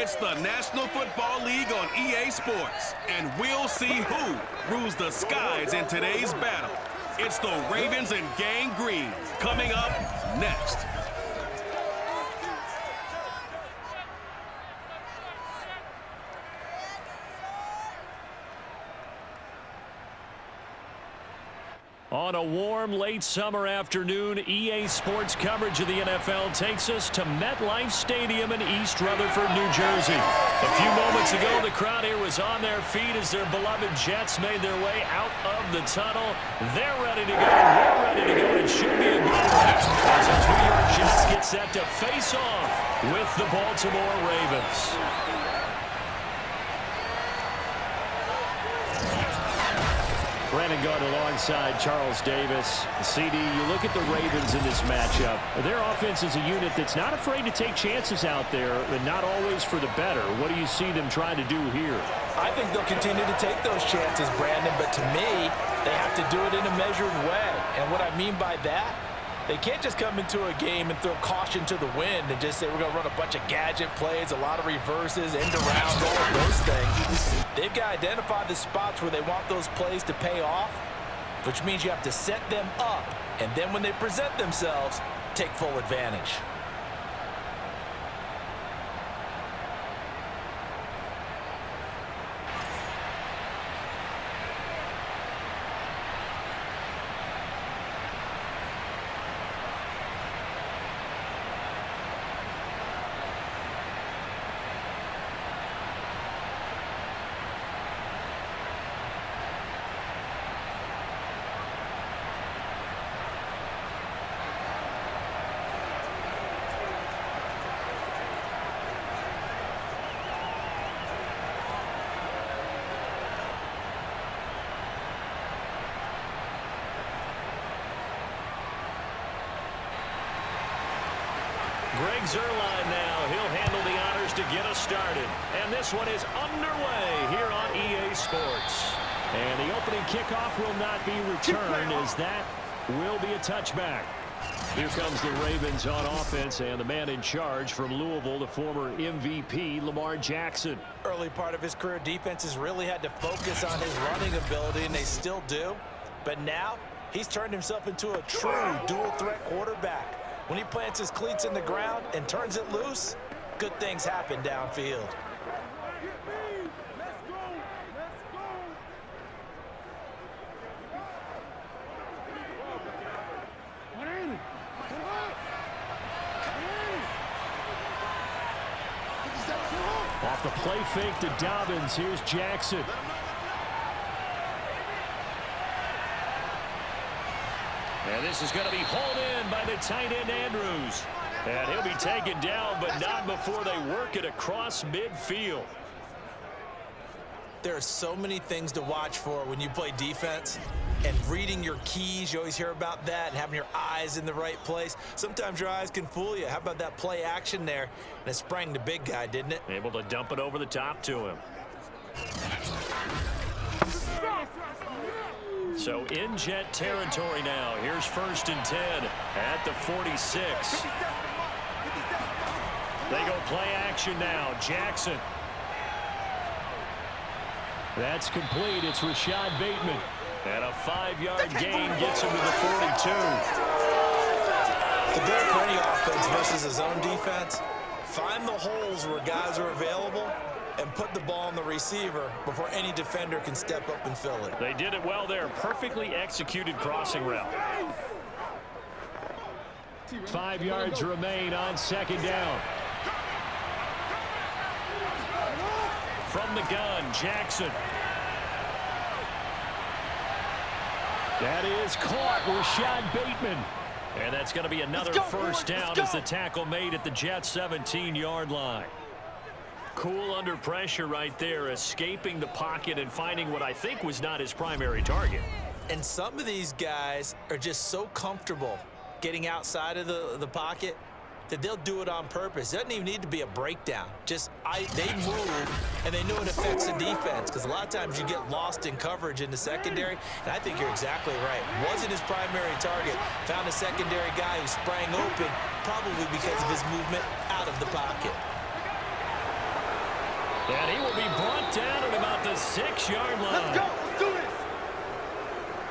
It's the National Football League on EA Sports, and we'll see who rules the skies in today's battle. It's the Ravens and Gang Green coming up next. On a warm, late summer afternoon, EA Sports coverage of the NFL takes us to MetLife Stadium in East Rutherford, New Jersey. A few moments ago, the crowd here was on their feet as their beloved Jets made their way out of the tunnel. They're ready to go. We're ready to go. It should be a good one as our New York Jets get set to face off with the Baltimore Ravens. Brandon Gaunt alongside Charles Davis. CD, you look at the Ravens in this matchup. Their offense is a unit that's not afraid to take chances out there, but not always for the better. What do you see them trying to do here? I think they'll continue to take those chances, Brandon, but to me, they have to do it in a measured way. And what I mean by that, they can't just come into a game and throw caution to the wind and just say we're going to run a bunch of gadget plays, a lot of reverses, end arounds, all of those things. They've got to identify the spots where they want those plays to pay off, which means you have to set them up, and then when they present themselves, take full advantage. Greg Zuerlein now. He'll handle the honors to get us started. And this one is underway here on EA Sports. And the opening kickoff will not be returned as that will be a touchback. Here comes the Ravens on offense, and the man in charge from Louisville, the former MVP, Lamar Jackson. Early part of his career, defenses really had to focus on his running ability, and they still do. But now, he's turned himself into a true dual-threat quarterback. When he plants his cleats in the ground and turns it loose, good things happen downfield. Off the play fake to Dobbins, here's Jackson. And this is going to be hauled in by the tight end Andrews. And he'll be taken down, but not before they work it across midfield. There are so many things to watch for when you play defense. And reading your keys, you always hear about that, and having your eyes in the right place. Sometimes your eyes can fool you. How about that play action there? And it sprang the big guy, didn't it? Able to dump it over the top to him. So in Jet territory now. Here's 1st and 10 at the 46. They go play action now. Jackson. That's complete. It's Rashad Bateman. And a 5-yard gain gets him to the 42. The goal for any offense versus his own defense, find the holes where guys are available and put the ball on the receiver before any defender can step up and fill it. They did it well there. Perfectly executed crossing route. 5 yards remain on 2nd down. From the gun, Jackson. That is caught, Rashad Bateman. And that's going to be another 1st down as the tackle made at the Jets' 17-yard line. Cool under pressure right there, escaping the pocket and finding what I think was not his primary target. And some of these guys are just so comfortable getting outside of the pocket that they'll do it on purpose. It doesn't even need to be a breakdown. Just they move, and they know it affects the defense, because a lot of times you get lost in coverage in the secondary, and I think you're exactly right. Wasn't his primary target. Found a secondary guy who sprang open, probably because of his movement out of the pocket. And he will be brought down at about the 6-yard line. Let's go. Let's do this.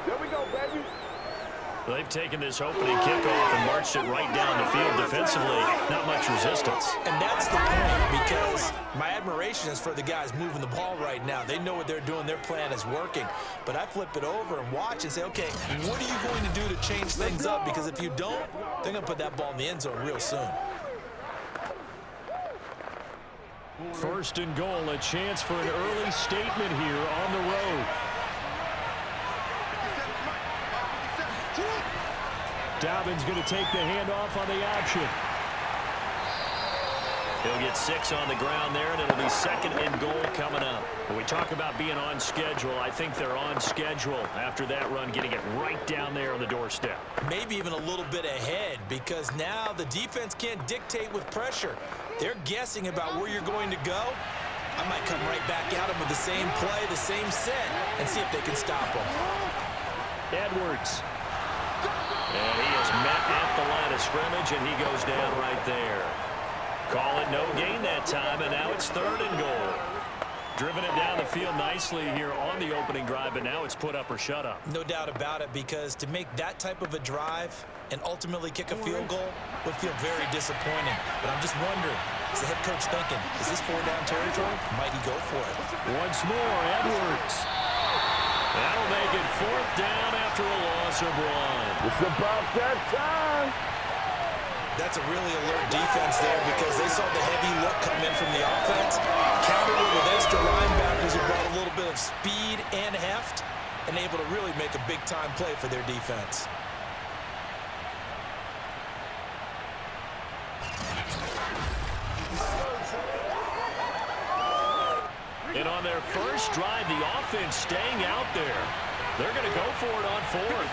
There we go, baby. They've taken this opening kickoff and marched it right down the field defensively. Not much resistance. And that's the point, because my admiration is for the guys moving the ball right now. They know what they're doing. Their plan is working. But I flip it over and watch and say, okay, what are you going to do to change things up? Because if you don't, they're going to put that ball in the end zone real soon. First and goal, a chance for an early statement here on the road. Dobbins going to take the handoff on the option. He'll get 6 on the ground there, and it'll be second and goal coming up. When we talk about being on schedule, I think they're on schedule after that run, getting it right down there on the doorstep. Maybe even a little bit ahead, because now the defense can't dictate with pressure. They're guessing about where you're going to go. I might come right back at them with the same play, the same set, and see if they can stop them. Edwards. And he is met at the line of scrimmage, and he goes down right there. Call it no gain that time, and now it's third and goal. Driven it down the field nicely here on the opening drive, but now it's put up or shut up. No doubt about it, because to make that type of a drive and ultimately kick a field goal would feel very disappointing. But I'm just wondering, is the head coach thinking, is this 4-down territory? Might he go for it? Once more, Edwards. That'll make it 4th down after a loss of 1. It's about that time. That's a really alert defense there, because they saw the heavy look come in from the offense, countered it with extra linebackers who brought a little bit of speed and heft, and able to really make a big-time play for their defense. And on their first drive, the offense staying out there. They're going to go for it on 4th.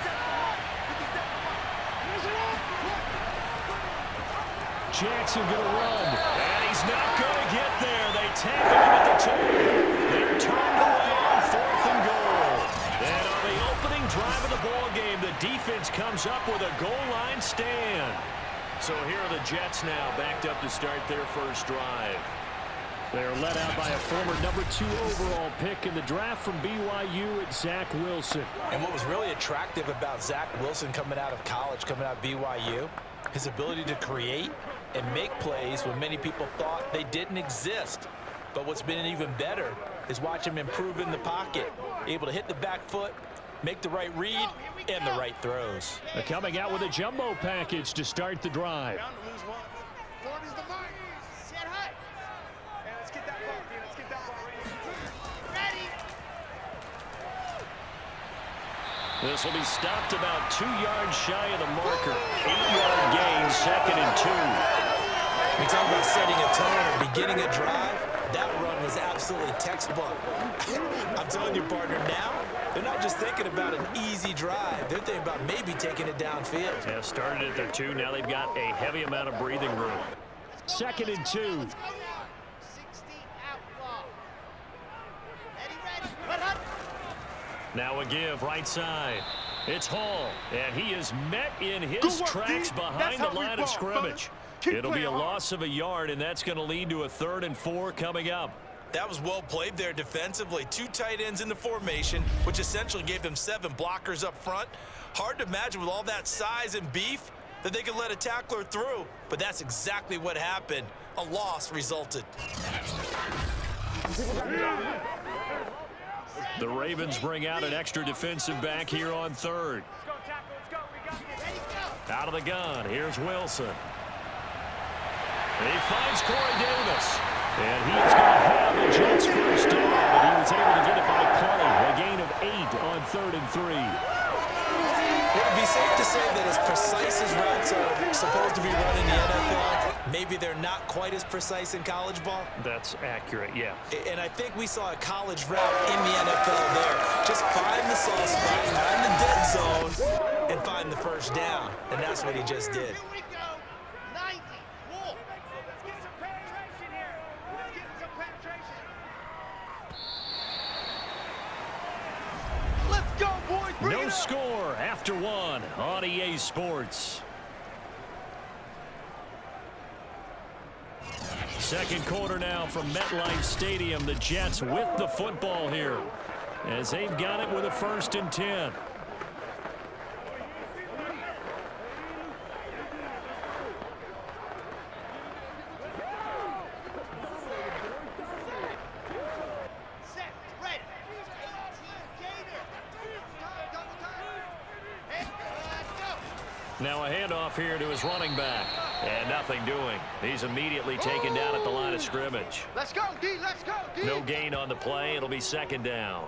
Jackson going to run. And he's not going to get there. They tackle him at the 2. They're turned away on 4th and goal. And on the opening drive of the ball game, the defense comes up with a goal line stand. So here are the Jets now backed up to start their first drive. They're led out by a former #2 overall pick in the draft from BYU at Zach Wilson. And what was really attractive about Zach Wilson coming out of college, coming out of BYU, his ability to create and make plays when many people thought they didn't exist. But what's been even better is watch him improve in the pocket, able to hit the back foot, make the right read, and the right throws. They're coming out with a jumbo package to start the drive. This will be stopped about 2 yards shy of the marker. 8-yard gain, second and 2. We talk about setting a tone or beginning a drive. That run was absolutely textbook. I'm telling you, partner, now they're not just thinking about an easy drive. They're thinking about maybe taking it downfield. Yeah, started at their 2. Now they've got a heavy amount of breathing room. Second and 2. Now a give right side. It's Hall, and he is met in his tracks behind the line of scrimmage. It'll be a loss of a yard, and that's going to lead to a 3rd and 4 coming up. That was well played there defensively. 2 tight ends in the formation, which essentially gave them 7 blockers up front. Hard to imagine with all that size and beef that they could let a tackler through, but that's exactly what happened. A loss resulted. The Ravens bring out an extra defensive back here on 3rd. Out of the gun, here's Wilson. And he finds Corey Davis. And he's going to have the Jets first down, but he was able to get it by play. A gain of 8 on 3rd and 3. It would be safe to say that as precise as routes are supposed to be run in the NFL, maybe they're not quite as precise in college ball. That's accurate, yeah. And I think we saw a college route in the NFL there. Just find the soft spot, find the dead zone, and find the first down. And that's what he just did. No score after 1 on EA Sports. Second quarter now from MetLife Stadium. The Jets with the football here as they've got it with a 1st and 10. Now a handoff here to his running back. And nothing doing. He's immediately taken down at the line of scrimmage. Let's go, D. Let's go, D. No gain on the play. It'll be 2nd down.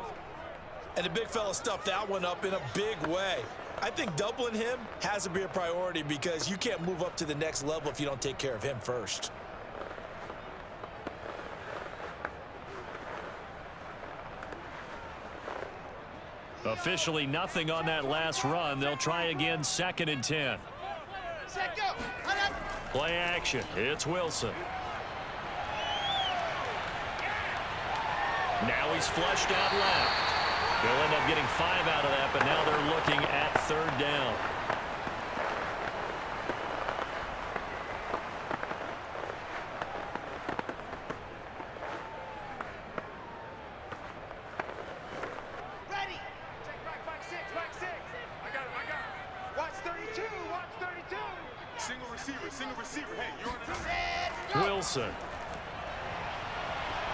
And the big fella stuffed that one up in a big way. I think doubling him has to be a priority because you can't move up to the next level if you don't take care of him first. Officially nothing on that last run. They'll try again, 2nd and 10. Play action. It's Wilson. Now he's flushed out left. They'll end up getting 5 out of that, but now they're looking at 3rd down. Ready. Check back 6. I got it. Watch 32. Single receiver. Hey, you're on the Wilson.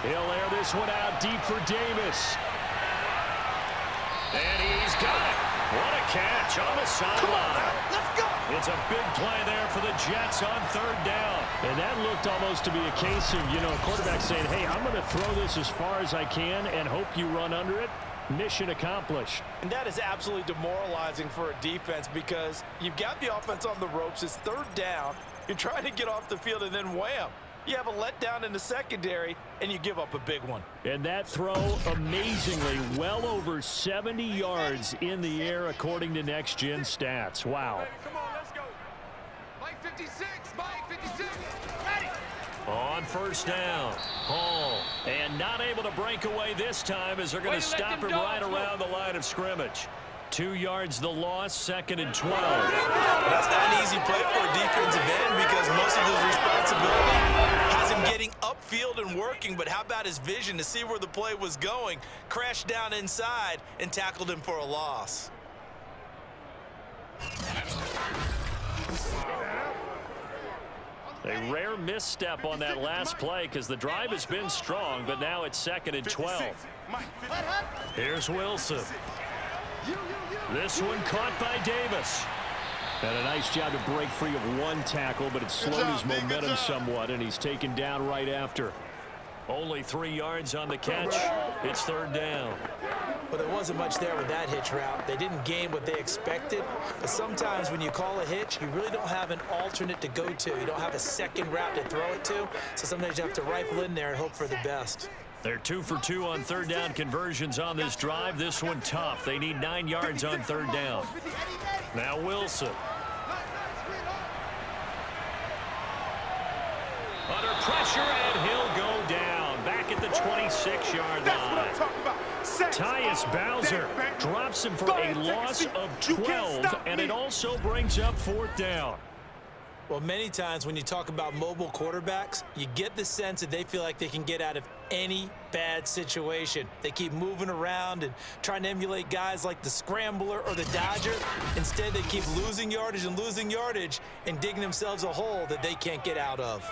He'll air this one out deep for Davis. And he's got it. What a catch on the sideline. Let's go. It's a big play there for the Jets on 3rd down. And that looked almost to be a case of, a quarterback saying, hey, I'm going to throw this as far as I can and hope you run under it. Mission accomplished. And that is absolutely demoralizing for a defense because you've got the offense on the ropes. It's 3rd down. You're trying to get off the field, and then wham. You have a letdown in the secondary, and you give up a big one. And that throw, amazingly, well over 70 yards in the air, according to Next Gen Stats. Wow. Come on, let's go. Mike 56. Ready. On 1st down, Hall. And not able to break away this time as they're going to stop him right around the line of scrimmage. 2 yards the loss, 2nd and 12. That's not an easy play for a defensive end because most of his responsibility has him getting upfield and working, but how about his vision to see where the play was going, crashed down inside, and tackled him for a loss. A rare misstep on that last play because the drive has been strong, but now it's 2nd and 12. Here's Wilson. This one caught by Davis. And a nice job to break free of one tackle, but it slowed his momentum somewhat, and he's taken down right after. Only 3 yards on the catch. It's 3rd down. Well, there wasn't much there with that hitch route. They didn't gain what they expected. But sometimes when you call a hitch, you really don't have an alternate to go to. You don't have a second route to throw it to. So sometimes you have to rifle in there and hope for the best. They're 2 for 2 on 3rd down conversions on this drive. This one tough. They need 9 yards on 3rd down. Now Wilson. Under pressure, and he'll go down. Back at the 26-yard line. Tyus Bowser drops him for a loss of 12, and it also brings up 4th down. Well, many times when you talk about mobile quarterbacks, you get the sense that they feel like they can get out of any bad situation. They keep moving around and trying to emulate guys like the Scrambler or the Dodger. Instead, they keep losing yardage and digging themselves a hole that they can't get out of.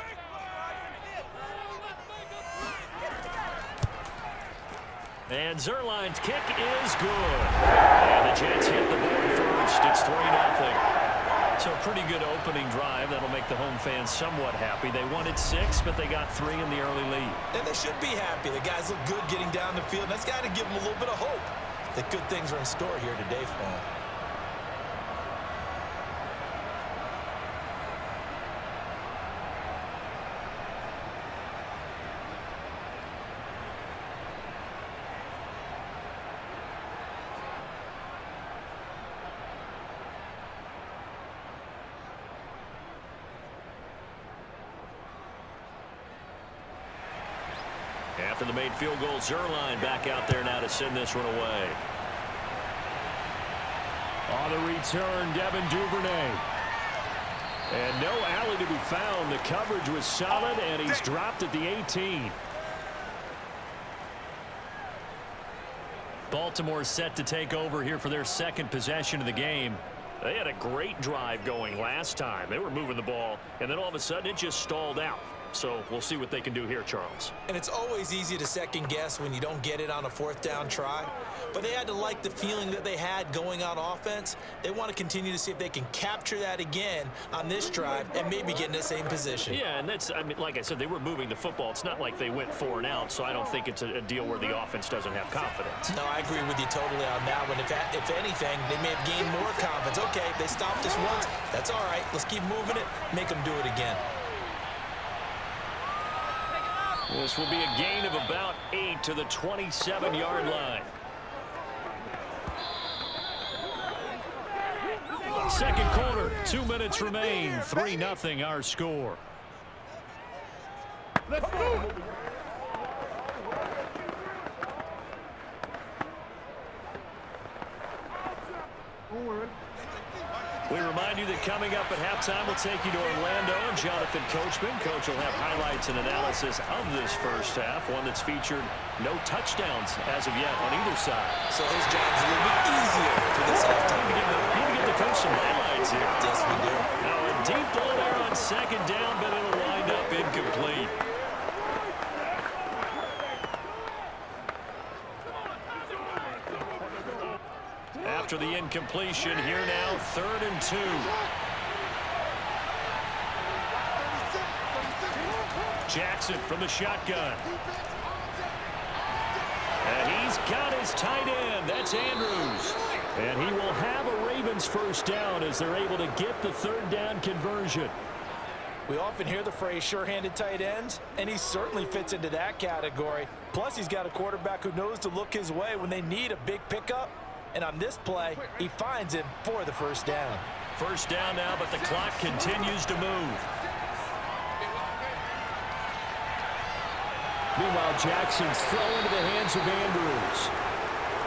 And Zerline's kick is good. And the Jets hit the board first. It's 3-0. So pretty good opening drive. That'll make the home fans somewhat happy. They wanted 6, but they got 3 in the early lead. And they should be happy. The guys look good getting down the field. That's got to give them a little bit of hope that good things are in store here today for them. After the made field goal, Zerline back out there now to send this one away. On the return, Devin Duvernay. And no alley to be found. The coverage was solid, and he's dropped at the 18. Baltimore set to take over here for their second possession of the game. They had a great drive going last time. They were moving the ball, and then all of a sudden it just stalled out. So we'll see what they can do here, Charles. And it's always easy to second guess when you don't get it on a fourth down try. But they had to like the feeling that they had going on offense. They want to continue to see if they can capture that again on this drive and maybe get in the same position. Yeah, and that's, I mean, like I said, they were moving the football. It's not like they went 4 and out, so I don't think it's a deal where the offense doesn't have confidence. No, I agree with you totally on that one. If anything, they may have gained more confidence. Okay, they stopped us once. That's all right. Let's keep moving it. Make them do it again. This will be a gain of about 8 to the 27-yard line. Second quarter, 2 minutes remain. 3-0 our score. Let's go. We remind you that coming up at halftime, we'll take you to Orlando and Jonathan Coachman. Coach will have highlights and analysis of this first half, one that's featured no touchdowns as of yet on either side. So his job's a little bit easier for this halftime. Need to get the coach some highlights here. Yes, we do. Now a deep ball there on second down, but it'll wind up incomplete. After the incompletion, here now, 3rd and 2. Jackson from the shotgun. And he's got his tight end. That's Andrews. And he will have a Ravens first down as they're able to get the 3rd down conversion. We often hear the phrase sure-handed tight ends, and he certainly fits into that category. Plus, he's got a quarterback who knows to look his way when they need a big pickup. And on this play, he finds him for the first down. First down now, but the clock continues to move. Meanwhile, Jackson's throw into the hands of Andrews.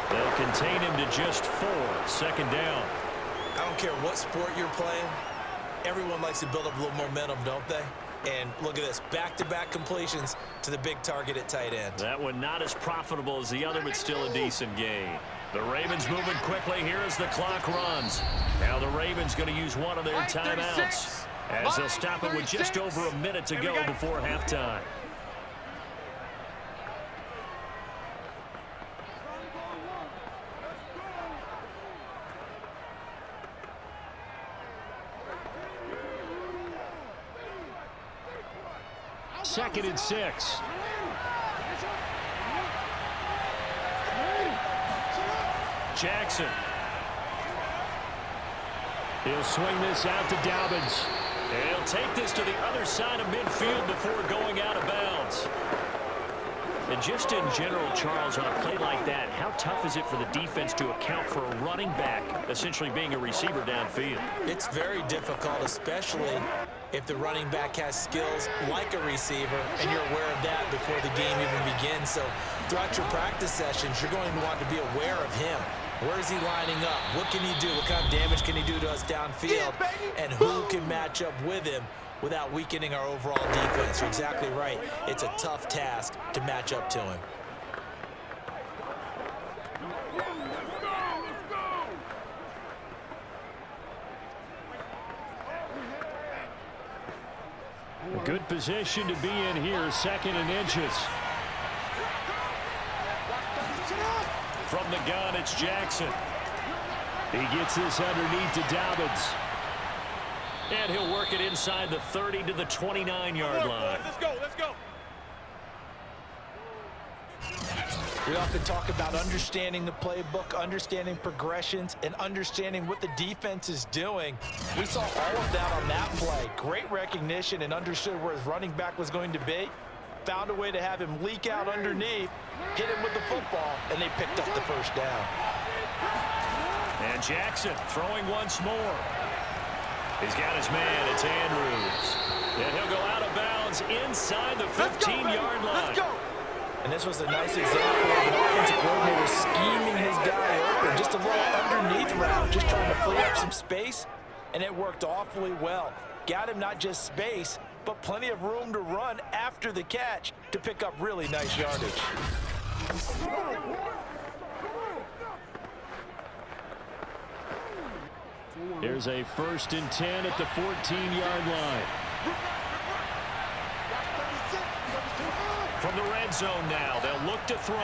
They'll contain him to just 4. Second down. I don't care what sport you're playing. Everyone likes to build up a little momentum, don't they? And look at this, back-to-back completions to the big target at tight end. That one not as profitable as the other, but still a decent gain. The Ravens moving quickly here as the clock runs. Now the Ravens going to use one of their timeouts as they'll stop it with just over a minute to go before halftime. Second and 6. Jackson. He'll swing this out to Dobbins. And he'll take this to the other side of midfield before going out of bounds. And just in general, Charles, on a play like that, how tough is it for the defense to account for a running back essentially being a receiver downfield? It's very difficult, especially if the running back has skills like a receiver, and you're aware of that before the game even begins. So throughout your practice sessions, you're going to want to be aware of him. Where is he lining up? What can he do? What kind of damage can he do to us downfield? And who can match up with him without weakening our overall defense? You're exactly right. It's a tough task to match up to him. A good position to be in here, 2nd and inches. From the gun, it's Jackson. He gets this underneath to Dobbins. And he'll work it inside the 30 to the 29-yard line. Let's go, let's go. We often talk about understanding the playbook, understanding progressions, and understanding what the defense is doing. We saw all of that on that play. Great recognition and understood where his running back was going to be. Found a way to have him leak out underneath, hit him with the football, and they picked up the first down. And Jackson throwing once more. He's got his man. It's Andrews. And he'll go out of bounds inside the 15-yard line. Let's go. And this was a nice example of an offensive coordinator scheming his guy open. Just a little underneath route, just trying to free up some space. and it worked awfully well. Got him not just space, but plenty of room to run after the catch to pick up really nice yardage. Here's a 1st and 10 at the 14-yard line. From the red zone now, they'll look to throw.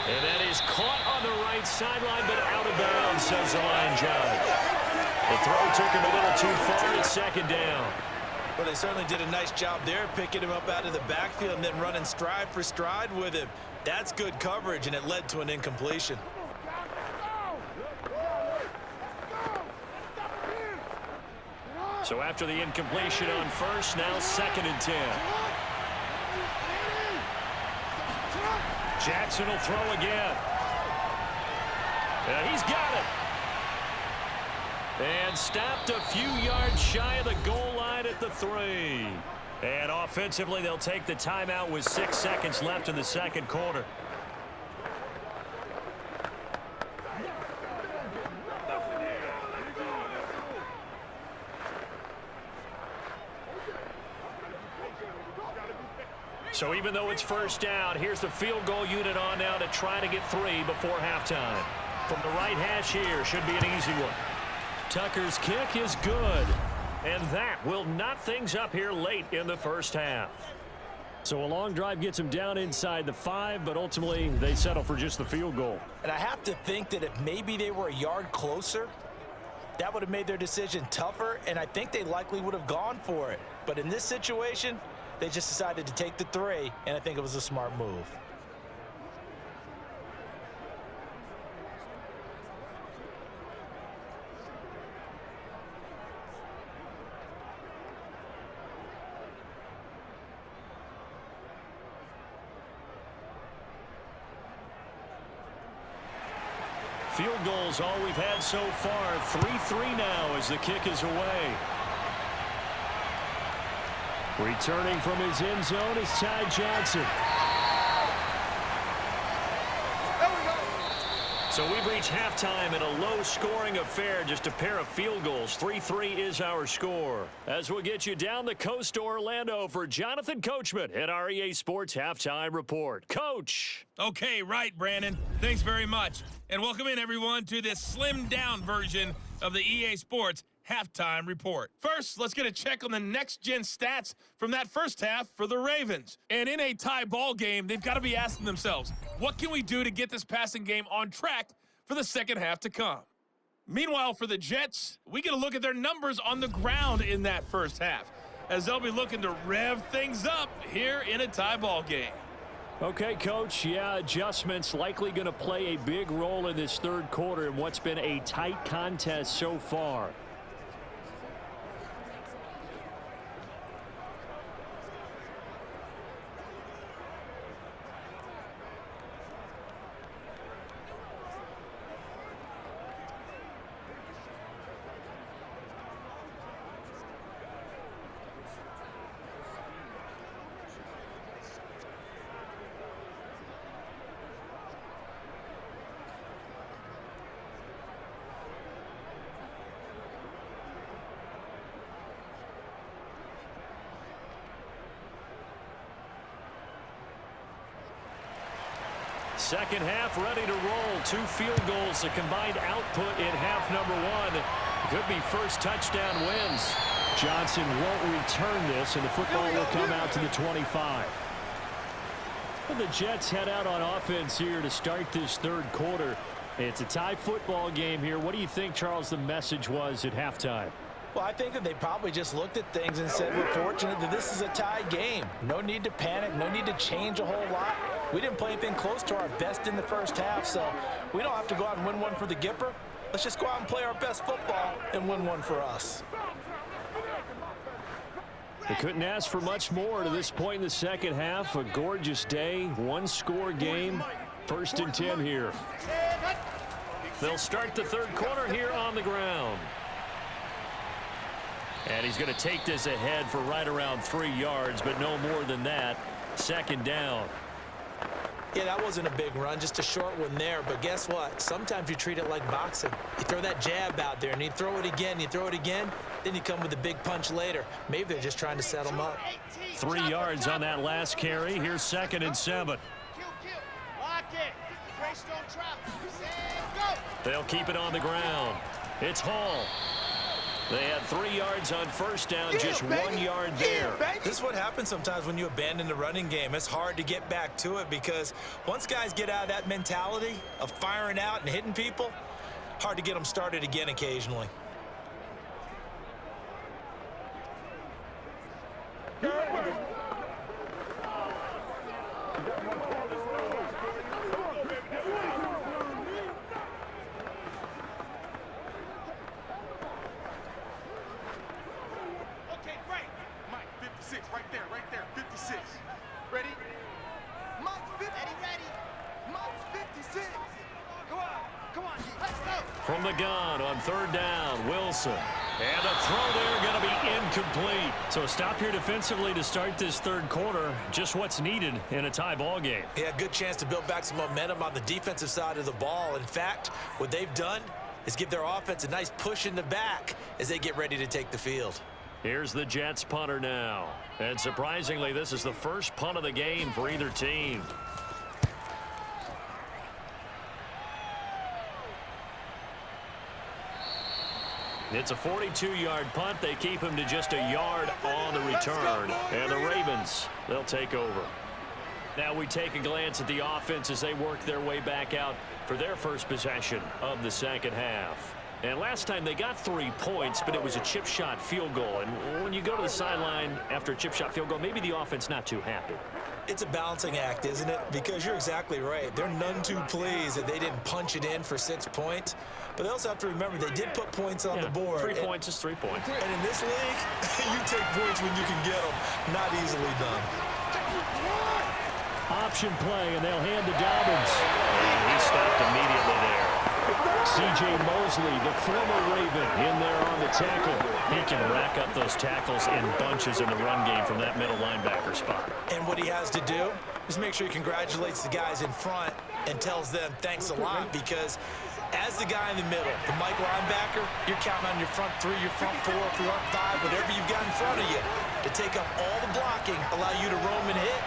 And that is caught on the right sideline, but out of bounds, says the line judge. The throw took him a little too far. It's 2nd down. Well, they certainly did a nice job there, picking him up out of the backfield and then running stride for stride with him. That's good coverage, and it led to an incompletion. So after the incompletion on 1st, now 2nd and 10. Jackson will throw again. And he's got it. And stopped a few yards shy of the goal line at the 3. And offensively, they'll take the timeout with 6 seconds left in the 2nd quarter. So even though it's 1st down, here's the field goal unit on now to try to get 3 before halftime. From the right hash here, should be an easy one. Tucker's kick is good. And that will knot things up here late in the 1st half. So a long drive gets them down inside the 5, but ultimately they settle for just the field goal. And I have to think that if maybe they were a yard closer, that would have made their decision tougher, and I think they likely would have gone for it. But in this situation, they just decided to take the 3, and I think it was a smart move. Field goals all we've had so far. 3-3 now as the kick is away. Returning from his end zone is Ty Johnson. So we've reached halftime in a low-scoring affair, just a pair of field goals. 3-3 is our score. As we'll get you down the coast to Orlando for Jonathan Coachman at our EA Sports Halftime Report. Coach. Okay, right, Brandon. Thanks very much. And welcome in, everyone, to this slimmed-down version of the EA Sports Halftime Report. First, let's get a check on the next-gen stats from that first half for the Ravens. And in a tie ball game, they've got to be asking themselves, what can we do to get this passing game on track for the second half to come? Meanwhile, for the Jets, we get a look at their numbers on the ground in that first half, as they'll be looking to rev things up here in a tie ball game. Okay, Coach, yeah, adjustments likely going to play a big role in this 3rd quarter in what's been a tight contest so far. Second half ready to roll. 2 field goals, the combined output in half number 1. Could be first touchdown wins. Johnson won't return this, and the football will come out to the 25. Well, the Jets head out on offense here to start this 3rd quarter. It's a tie football game here. What do you think, Charles, the message was at halftime? Well, I think that they probably just looked at things and said, we're fortunate that this is a tie game. No need to panic, no need to change a whole lot. We didn't play anything close to our best in the first half, so we don't have to go out and win one for the Gipper. Let's just go out and play our best football and win one for us. They couldn't ask for much more to this point in the second half. A gorgeous day, 1-score game. 1st and 10 here. They'll start the 3rd quarter here on the ground. And he's going to take this ahead for right around 3 yards, but no more than that. 2nd down. Yeah, that wasn't a big run, just a short one there. But guess what? Sometimes you treat it like boxing. You throw that jab out there, and you throw it again, then you come with a big punch later. Maybe they're just trying to set them up. 3 yards on that last carry. Here's 2nd and 7. Lock it. Greystone trap. Go. They'll keep it on the ground. It's Hall. They had 3 yards on first down, just 1 yard there. This is what happens sometimes when you abandon the running game. It's hard to get back to it because once guys get out of that mentality of firing out and hitting people, hard to get them started again occasionally. Right there, 56. Ready? Mike's 50. Ready. Mike's 56. Come on, let's go. From the gun on 3rd down, Wilson. And a throw there going to be incomplete. So a stop here defensively to start this 3rd quarter. Just what's needed in a tie ball game. Yeah, good chance to build back some momentum on the defensive side of the ball. In fact, what they've done is give their offense a nice push in the back as they get ready to take the field. Here's the Jets punter now. And surprisingly, this is the first punt of the game for either team. It's a 42-yard punt. They keep him to just a yard on the return. And the Ravens, they'll take over. Now we take a glance at the offense as they work their way back out for their first possession of the 2nd half. And last time they got 3 points, but it was a chip shot field goal. And when you go to the sideline after a chip shot field goal, maybe the offense not too happy. It's a balancing act, isn't it? Because you're exactly right. They're none too pleased that they didn't punch it in for 6 points. But they also have to remember they did put points on the board. 3 points is 3 points. And in this league, you take points when you can get them. Not easily done. Option play, and they'll hand to Dobbins. And he stopped immediately there. C.J. Mosley, the former Raven, in there on the tackle. He can rack up those tackles in bunches in the run game from that middle linebacker spot. And what he has to do is make sure he congratulates the guys in front and tells them thanks a lot, because as the guy in the middle, the Mike linebacker, you're counting on your front 3, your front 4, front 5, whatever you've got in front of you to take up all the blocking, allow you to roam and hit,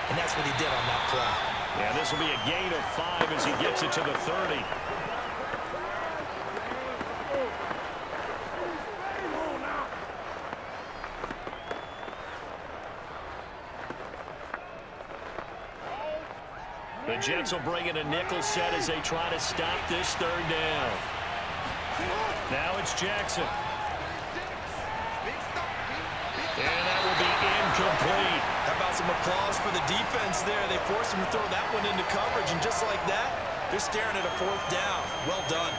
and that's what he did on that play. Yeah, this will be a gain of 5 as he gets it to the 30. The Jets will bring in a nickel set as they try to stop this 3rd down. Now it's Jackson. And that will be incomplete. How about some applause for the defense there? They forced him to throw that one into coverage, and just like that, they're staring at a 4th down. Well done.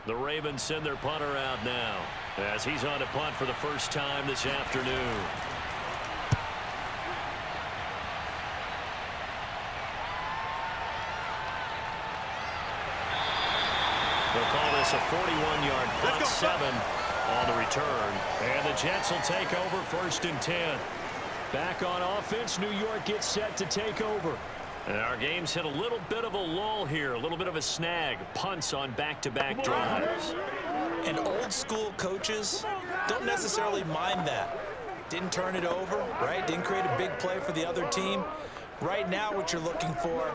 The Ravens send their punter out now as he's on to punt for the first time this afternoon. They'll call this a 41-yard punt, 7 on the return. And the Jets will take over 1st and 10. Back on offense, New York gets set to take over. And our game's hit a little bit of a lull here, a little bit of a snag. Punts on back-to-back drives. And old-school coaches don't necessarily mind that. Didn't turn it over, right? Didn't create a big play for the other team. Right now what you're looking for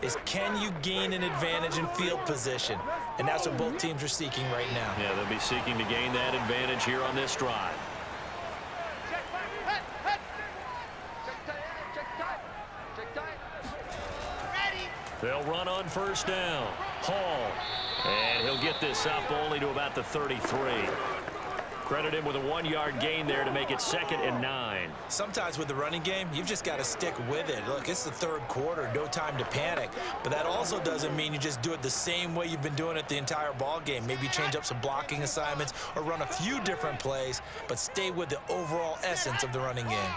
is, can you gain an advantage in field position? And that's what both teams are seeking right now. Yeah, they'll be seeking to gain that advantage here on this drive. They'll run on 1st down. Hall. And he'll get this up only to about the 33. Credit him with a 1-yard gain there to make it 2nd and 9. Sometimes with the running game, you've just got to stick with it. Look, it's the 3rd quarter, no time to panic. But that also doesn't mean you just do it the same way you've been doing it the entire ball game. Maybe change up some blocking assignments or run a few different plays, but stay with the overall essence of the running game.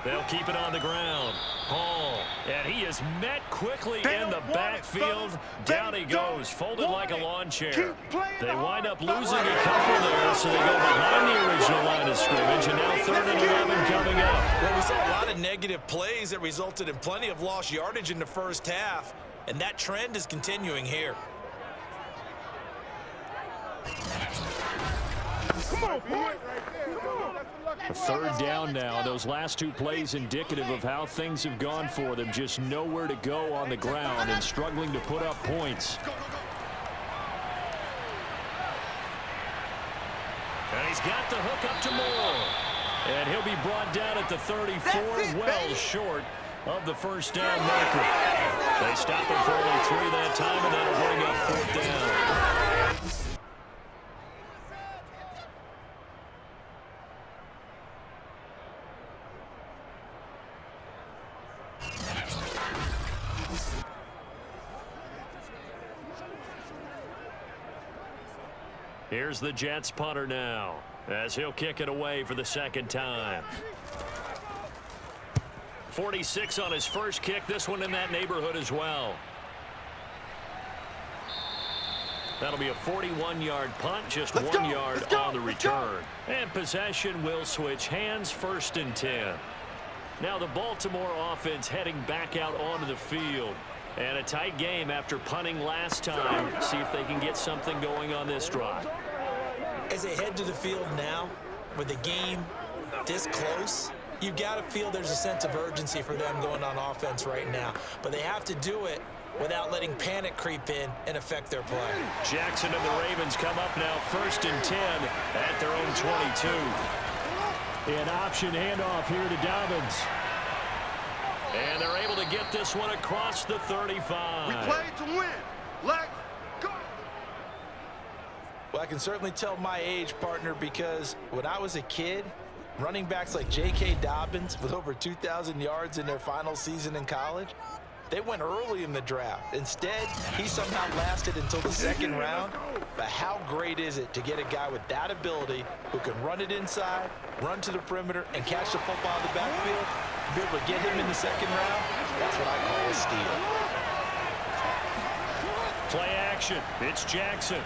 They'll keep it on the ground. Hall, and he is met quickly in the backfield. Down he goes, folded like a lawn chair. They wind up losing a couple there, so they go behind the original line of scrimmage, and now 3rd and 11 coming up. Well, we saw a lot of negative plays that resulted in plenty of lost yardage in the first half, and that trend is continuing here. Come on, boy. Come on. A 3rd down now. Those last 2 plays indicative of how things have gone for them. Just nowhere to go on the ground and struggling to put up points. And he's got the hook up to Moore. And he'll be brought down at the 34, well short of the first down marker. They stop him for only 3 that time, and that'll bring up 4th down. Here's the Jets punter now, as he'll kick it away for the 2nd time. 46 on his first kick, this one in that neighborhood as well. That'll be a 41-yard punt, just 1 yard on the return. And possession will switch hands, 1st and 10. Now the Baltimore offense heading back out onto the field. And a tight game after punting last time. See if they can get something going on this drive. As they head to the field now, with the game this close, you've got to feel there's a sense of urgency for them going on offense right now. But they have to do it without letting panic creep in and affect their play. Jackson and the Ravens come up now 1st and 10 at their own 22. An option handoff here to Dobbins. And they're able to get this one across the 35. We played to win. Let's go. Well, I can certainly tell my age, partner, because when I was a kid, running backs like J.K. Dobbins with over 2,000 yards in their final season in college, they went early in the draft. Instead, he somehow lasted until the 2nd round. But how great is it to get a guy with that ability who can run it inside, run to the perimeter, and catch the football in the backfield? Be able to get him in the 2nd round, that's what I call a steal. Play action. It's Jackson.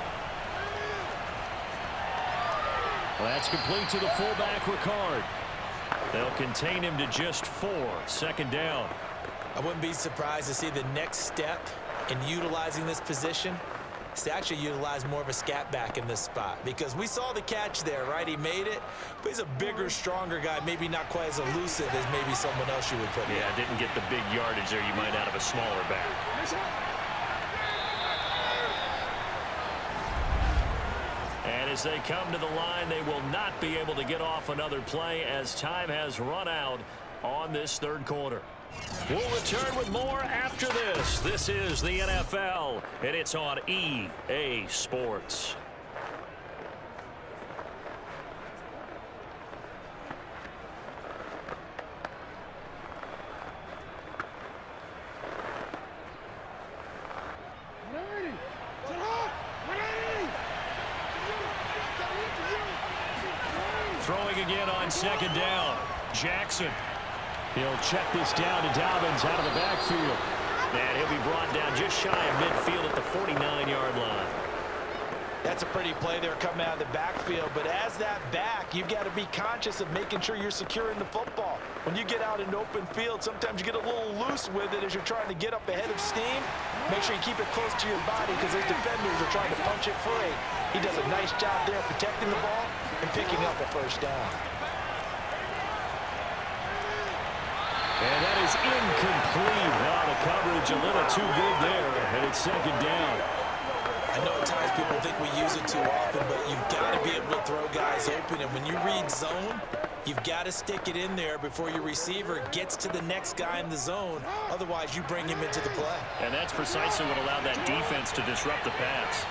Well, that's complete to the fullback, Ricard. They'll contain him to just 4. 2nd down. I wouldn't be surprised to see the next step in utilizing this position is to actually utilize more of a scat back in this spot, because we saw the catch there, right? He made it, but he's a bigger, stronger guy, maybe not quite as elusive as maybe someone else you would put in. Yeah, didn't get the big yardage there you might out of a smaller back. And as they come to the line, they will not be able to get off another play as time has run out on this 3rd quarter. We'll return with more after this. This is the NFL, and it's on EA Sports. Throwing again on 2nd down. Jackson. He'll check this down to Dobbins out of the backfield. And he'll be brought down just shy of midfield at the 49-yard line. That's a pretty play there coming out of the backfield. But as that back, you've got to be conscious of making sure you're securing the football. When you get out in open field, sometimes you get a little loose with it as you're trying to get up ahead of steam. Make sure you keep it close to your body because those defenders are trying to punch it free. He does a nice job there protecting the ball and picking up a 1st down. And that is incomplete. Now the coverage a little too good there, and it's 2nd down. I know at times people think we use it too often, but you've got to be able to throw guys open. And when you read zone, you've got to stick it in there before your receiver gets to the next guy in the zone. Otherwise, you bring him into the play. And that's precisely what allowed that defense to disrupt the pass.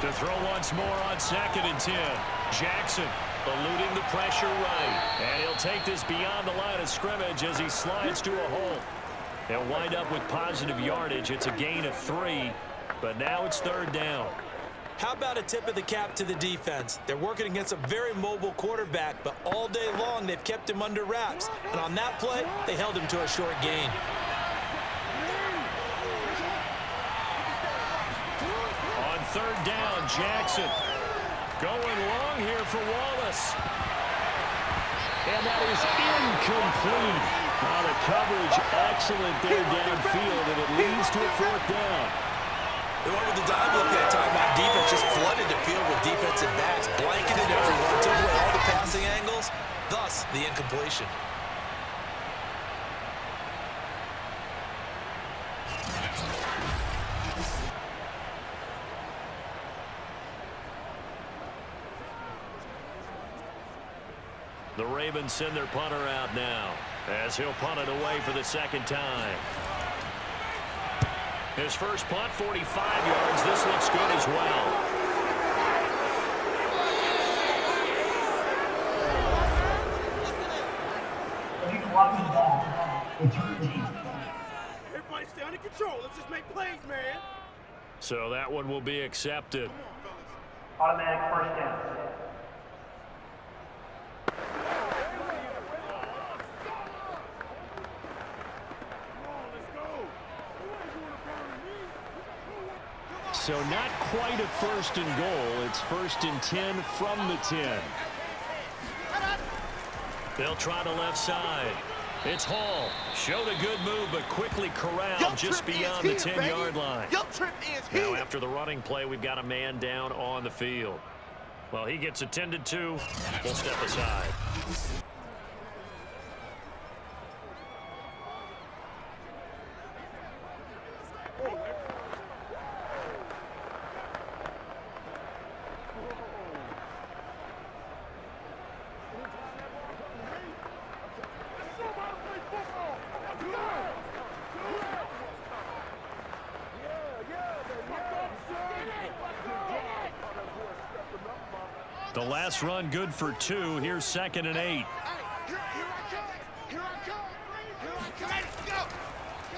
To throw once more on 2nd and 10. Jackson eluding the pressure right. And he'll take this beyond the line of scrimmage as he slides to a hole. They'll wind up with positive yardage. It's a gain of 3, but now it's 3rd down. How about a tip of the cap to the defense? They're working against a very mobile quarterback, but all day long they've kept him under wraps. And on that play, they held him to a short gain. On 3rd down, Jackson going long here for Wallace. And that is incomplete. Now the coverage excellent there downfield, and it leads to a 4th down. They went with the dime look that time. That defense just flooded the field with defensive backs, blanketed everyone, took away all the passing angles, thus the incompletion. The Ravens send their punter out now as he'll punt it away for the 2nd time. His first punt, 45 yards. This looks good as well. Everybody stay under control. Let's just make plays, man. So that one will be accepted. Automatic 1st down. So not quite a 1st and goal. It's 1st and 10 from the 10. They'll try the left side. It's Hall. Showed a good move, but quickly corralled just beyond the 10-yard line. Now after the running play, we've got a man down on the field. Well, he gets attended to. We'll step aside. The last run good for 2. Here's 2nd and 8.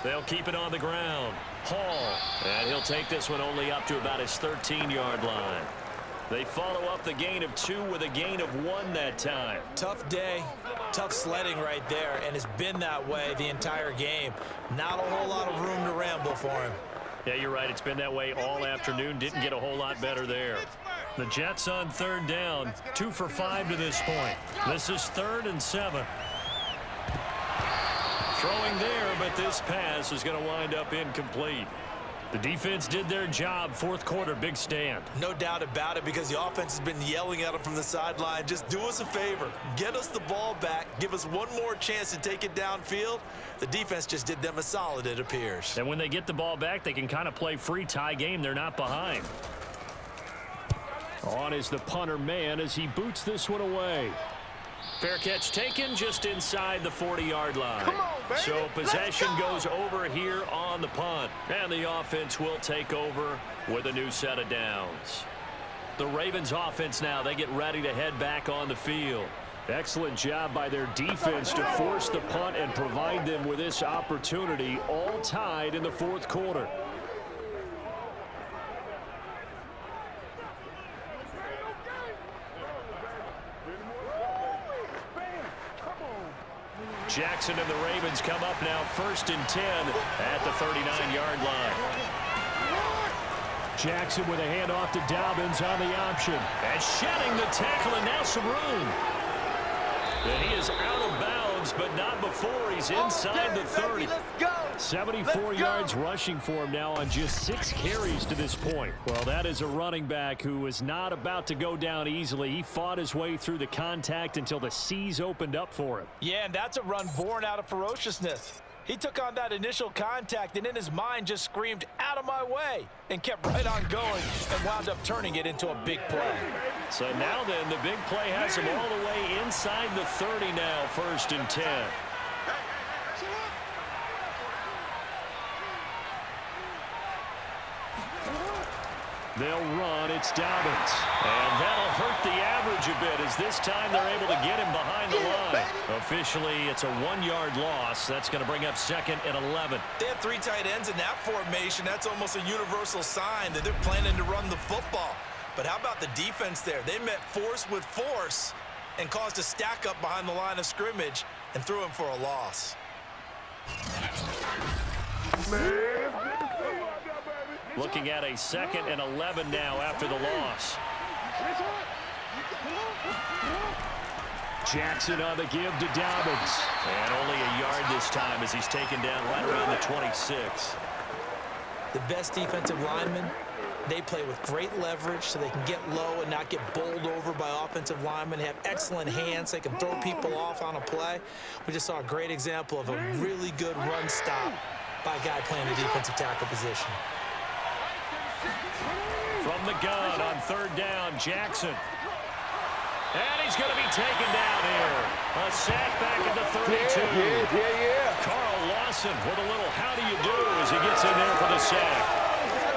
They'll keep it on the ground. Hall. And he'll take this one only up to about his 13-yard line. They follow up the gain of 2 with a gain of 1 that time. Tough day, tough sledding right there, and it's been that way the entire game. Not a whole lot of room to ramble for him. Yeah, you're right. It's been that way all afternoon. Didn't get a whole lot better there. The Jets on 3rd down, 2 for 5 to this point. This is 3rd and 7. Throwing there, but this pass is going to wind up incomplete. The defense did their job. 4th quarter, big stand. No doubt about it, because the offense has been yelling at them from the sideline. Just do us a favor. Get us the ball back. Give us one more chance to take it downfield. The defense just did them a solid, it appears. And when they get the ball back, they can kind of play free tie game. They're not behind. On is the punter man as he boots this one away. Fair catch taken just inside the 40-yard line. Come on, baby. So possession goes over here on the punt. And the offense will take over with a new set of downs. The Ravens offense now, they get ready to head back on the field. Excellent job by their defense to force the punt and provide them with this opportunity, all tied in the 4th quarter. Jackson and the Ravens come up now 1st and 10 at the 39-yard line. Jackson with a handoff to Dobbins on the option. And shedding the tackle, and now some room. And he is out of bounds, but not before he's inside the 30. 74 yards rushing for him now on just 6 carries to this point. Well, that is a running back who is not about to go down easily. He fought his way through the contact until the seas opened up for him. Yeah, and that's a run born out of ferociousness. He took on that initial contact and in his mind just screamed, "Out of my way," and kept right on going and wound up turning it into a big play. So now then, the big play has him all the way inside the 30 now, 1st and 10. They'll run. It's Dobbins. And that'll hurt the average a bit as this time they're able to get him behind the line. Officially, it's a 1-yard loss. That's going to bring up 2nd and 11. They have 3 tight ends in that formation. That's almost a universal sign that they're planning to run the football. But how about the defense there? They met force with force and caused a stack up behind the line of scrimmage and threw him for a loss. Looking at a 2nd and 11 now after the loss. Jackson on the give to Dobbins. And only a yard this time as he's taken down right around the 26. The best defensive linemen, they play with great leverage so they can get low and not get bowled over by offensive linemen. They have excellent hands. They can throw people off on a play. We just saw a great example of a really good run stop by a guy playing the defensive tackle position. From the gun on 3rd down, Jackson. And he's going to be taken down here. A sack back at the 32. Carl Lawson with a little how do you do as he gets in there for the sack.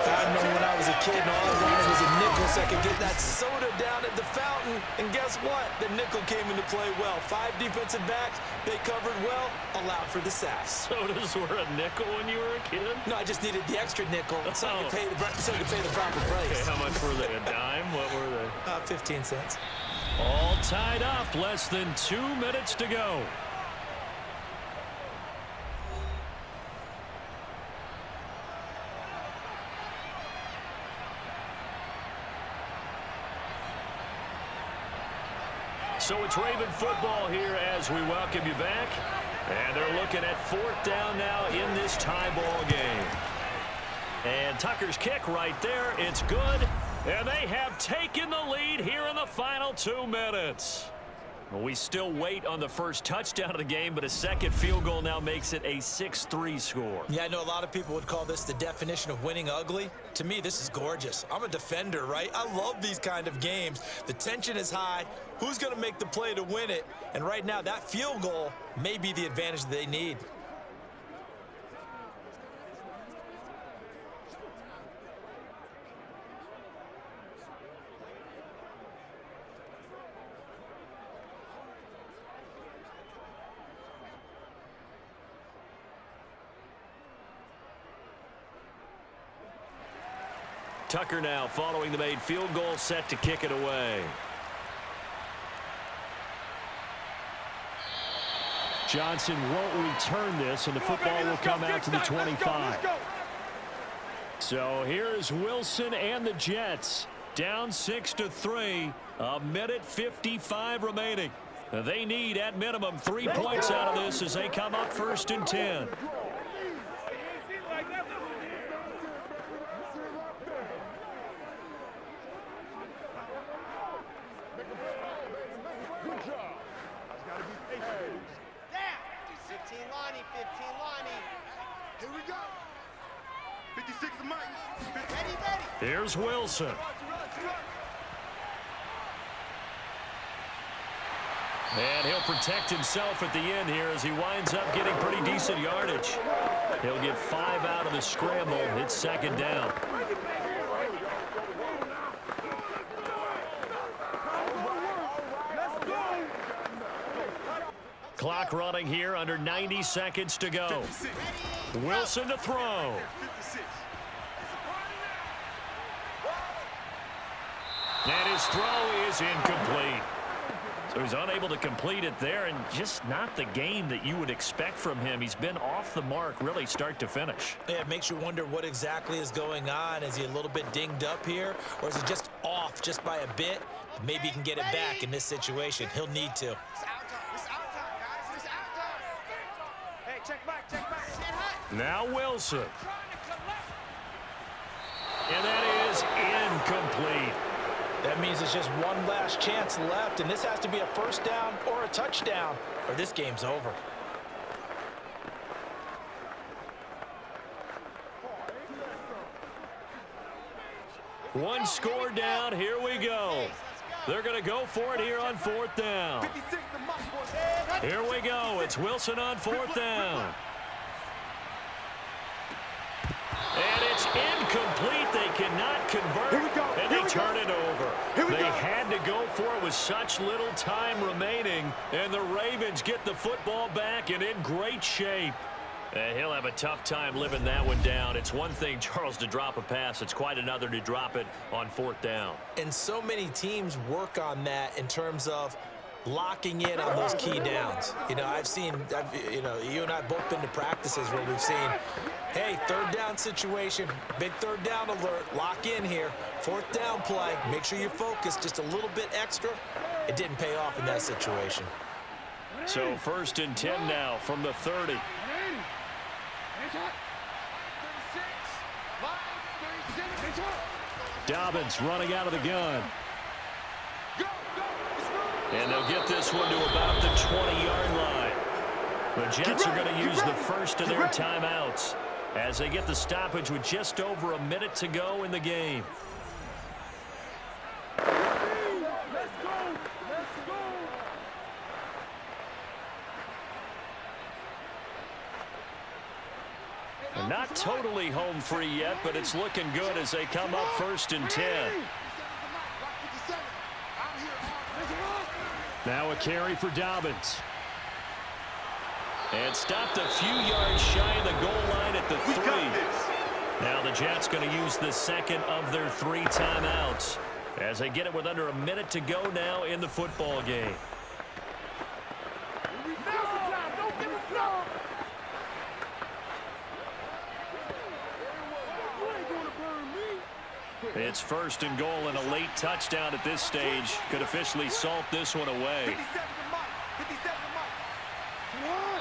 I remember when I was a kid and all I wanted was a nickel so I could get that soda down at the fountain. And guess what? The nickel came into play well. 5 defensive backs, they covered well, allowed for the sack. Sodas were a nickel when you were a kid? No, I just needed the extra nickel so I could pay the proper price. Okay, how much were they? A dime? What were they? 15 cents. All tied up. Less than 2 minutes to go. So it's Raven football here as we welcome you back. And they're looking at 4th down now in this tie ball game. And Tucker's kick right there. It's good. And they have taken the lead here in the final 2 minutes. Well, we still wait on the first touchdown of the game, but a second field goal now makes it a 6-3 score. Yeah, I know a lot of people would call this the definition of winning ugly. To me, this is gorgeous. I'm a defender, right? I love these kind of games. The tension is high. Who's going to make the play to win it? And right now, that field goal may be the advantage they need. Tucker now following the made field goal, set to kick it away. Johnson won't return this, and the football will come out to the 25. So here's Wilson and the Jets. Down 6-3. 1:55 remaining. They need, at minimum, 3 points out of this as they come up 1st and 10. Here's Wilson. And he'll protect himself at the end here as he winds up getting pretty decent yardage. He'll get 5 out of the scramble. It's 2nd down. Clock running here, under 90 seconds to go. Wilson to throw. And his throw is incomplete. So he's unable to complete it there, and just not the game that you would expect from him. He's been off the mark really start to finish. Yeah, it makes you wonder what exactly is going on. Is he a little bit dinged up here, or is he just off just by a bit? Maybe he can get it back in this situation. He'll need to. Now Wilson. And that is incomplete. That means it's just one last chance left, and this has to be a 1st down or a touchdown, or this game's over. One score down. Here we go. They're going to go for it here on 4th down. Here we go. It's Wilson on 4th down. And it's incomplete. They cannot convert. go for it with such little time remaining, and the Ravens get the football back and in great shape. He'll have a tough time living that one down. It's one thing, Charles, to drop a pass. It's quite another to drop it on 4th down. And so many teams work on that in terms of locking in on those key downs. You know, you and I have both been to practices where we've seen, hey, 3rd down situation, big 3rd down alert, lock in here, 4th down play, make sure you're focused just a little bit extra. It didn't pay off in that situation. So 1st and 10 now from the 30. 36, line 36. Dobbins running out of the gun. Go, go, let's go. And they'll get this one to about the 20-yard line. The Jets are going to use the first of their timeouts as they get the stoppage with just over a minute to go in the game. Let's go, let's go. And not totally home free yet, but it's looking good as they come up 1st and 10. Now a carry for Dobbins. And stopped a few yards shy of the goal line at the 3. Now the Jets going to use the second of their 3 timeouts as they get it with under a minute to go now in the football game. It's 1st and goal, and a late touchdown at this stage could officially salt this one away.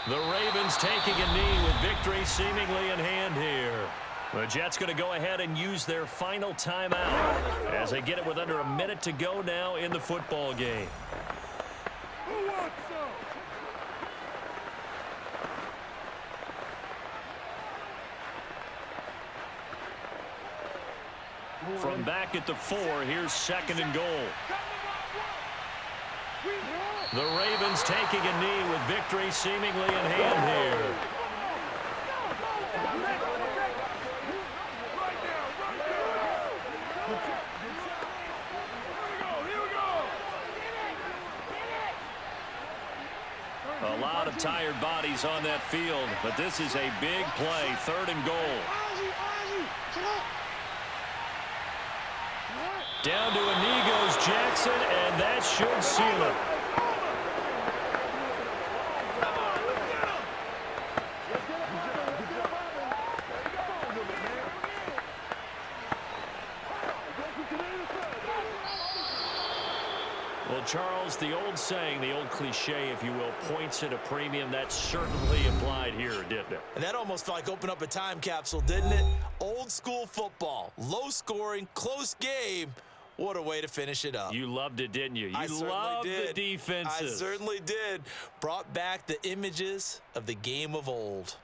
The Ravens taking a knee with victory seemingly in hand here. The Jets going to go ahead and use their final timeout as they get it with under a minute to go now in the football game. From back at the 4, here's 2nd and goal. The Ravens taking a knee with victory seemingly in hand here. A lot of tired bodies on that field, but this is a big play, 3rd and goal. Down to a knee goes Jackson, and that should seal it. Well, Charles, the old saying, the old cliche, if you will, points at a premium. That certainly applied here, didn't it? And that almost felt like open up a time capsule, didn't it? Old school football, low scoring, close game. What a way to finish it up. You loved it, didn't you? I certainly loved did. the defenses. I certainly did. Brought back the images of the game of old.